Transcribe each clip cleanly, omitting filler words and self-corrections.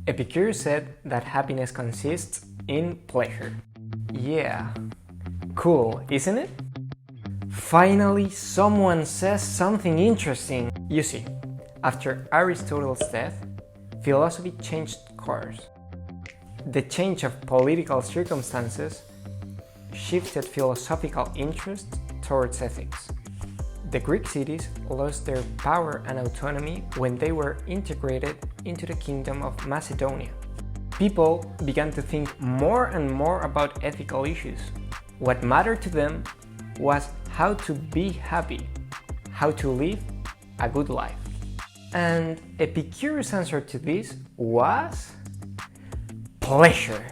Epicurus said that happiness consists in pleasure. Yeah, cool, isn't it? Finally, someone says something interesting. You see, after Aristotle's death, philosophy changed course. The change of political circumstances shifted philosophical interest towards ethics. The Greek cities lost their power and autonomy when they were integrated into the Kingdom of Macedonia. People began to think more and more about ethical issues. What mattered to them was how to be happy, how to live a good life. And Epicurus' answer to this was pleasure.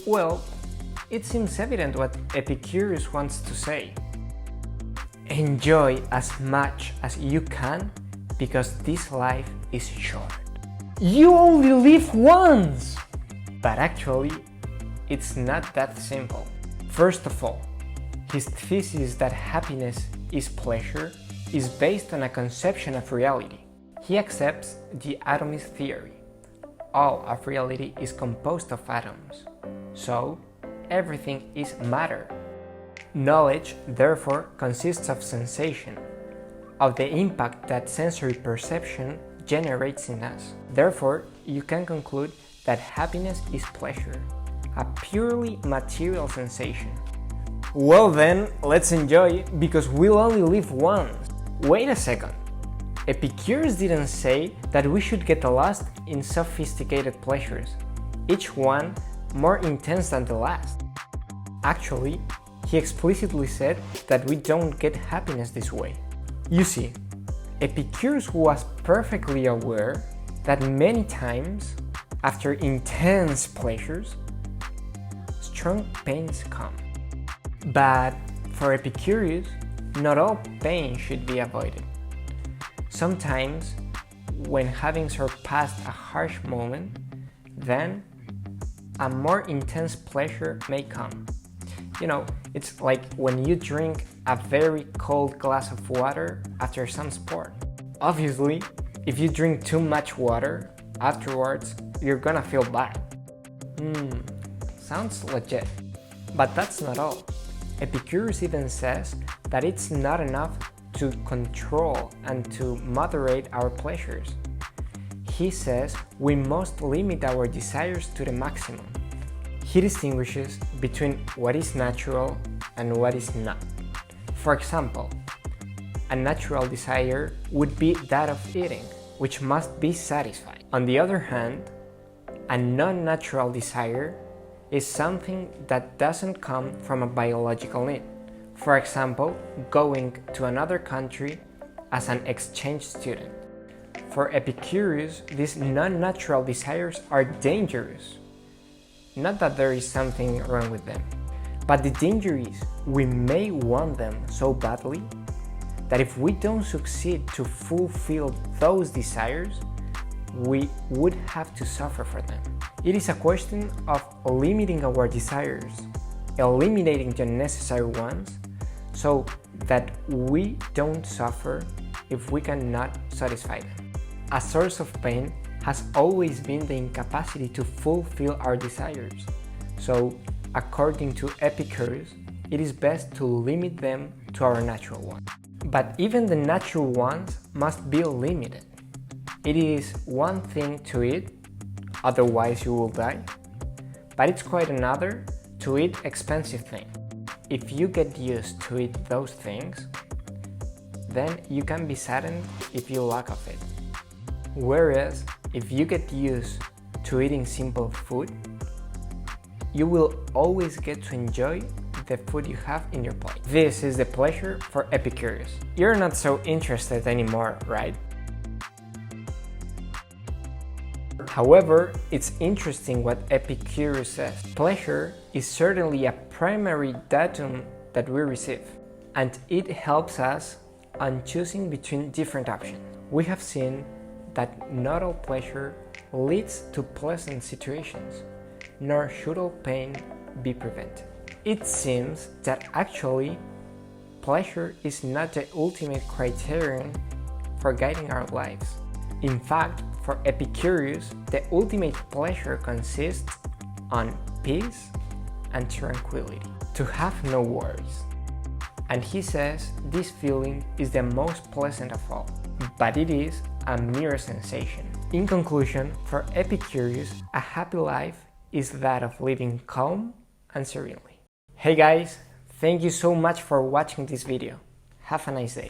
Well, it seems evident what Epicurus wants to say. Enjoy as much as you can because this life is short. You only live once! But actually, it's not that simple. First of all, his thesis that happiness is pleasure is based on a conception of reality. He accepts the atomist theory. All of reality is composed of atoms, so everything is matter. Knowledge, therefore, consists of sensation, of the impact that sensory perception generates in us. Therefore, you can conclude that happiness is pleasure, a purely material sensation. Well then, let's enjoy it because we'll only live once. Wait a second. Epicurus didn't say that we should get lost in sophisticated pleasures, each one more intense than the last. Actually, he explicitly said that we don't get happiness this way. You see, Epicurus was perfectly aware that many times, after intense pleasures, strong pains come. But for Epicurus, not all pain should be avoided. Sometimes, when having surpassed a harsh moment, then a more intense pleasure may come. You know, it's like when you drink a very cold glass of water after some sport. Obviously, if you drink too much water, afterwards, you're gonna feel bad. Sounds legit. But that's not all. Epicurus even says that it's not enough to control and to moderate our pleasures. He says we must limit our desires to the maximum. He distinguishes between what is natural and what is not. For example, a natural desire would be that of eating, which must be satisfied. On the other hand, a non-natural desire is something that doesn't come from a biological need. For example, going to another country as an exchange student. For Epicurus, these non-natural desires are dangerous. Not that there is something wrong with them, but the danger is we may want them so badly that if we don't succeed to fulfill those desires, we would have to suffer for them. It is a question of limiting our desires, eliminating the unnecessary ones, so that we don't suffer if we cannot satisfy them. A source of pain has always been the incapacity to fulfill our desires. So, according to Epicurus, it is best to limit them to our natural ones. But even the natural ones must be limited. It is one thing to eat, otherwise you will die, but it's quite another to eat expensive things. If you get used to eat those things, then you can be saddened if you lack of it. Whereas, if you get used to eating simple food, you will always get to enjoy the food you have in your plate. This is the pleasure for Epicurus. You're not so interested anymore, right? However, it's interesting what Epicurus says. Pleasure is certainly a primary datum that we receive, and it helps us on choosing between different options. We have seen that not all pleasure leads to pleasant situations, nor should all pain be prevented. It seems that actually, pleasure is not the ultimate criterion for guiding our lives. In fact, for Epicurus, the ultimate pleasure consists on peace and tranquility, to have no worries. And he says this feeling is the most pleasant of all, but it is a mere sensation. In conclusion, for Epicurus, a happy life is that of living calm and serenely. Hey guys, thank you so much for watching this video. Have a nice day.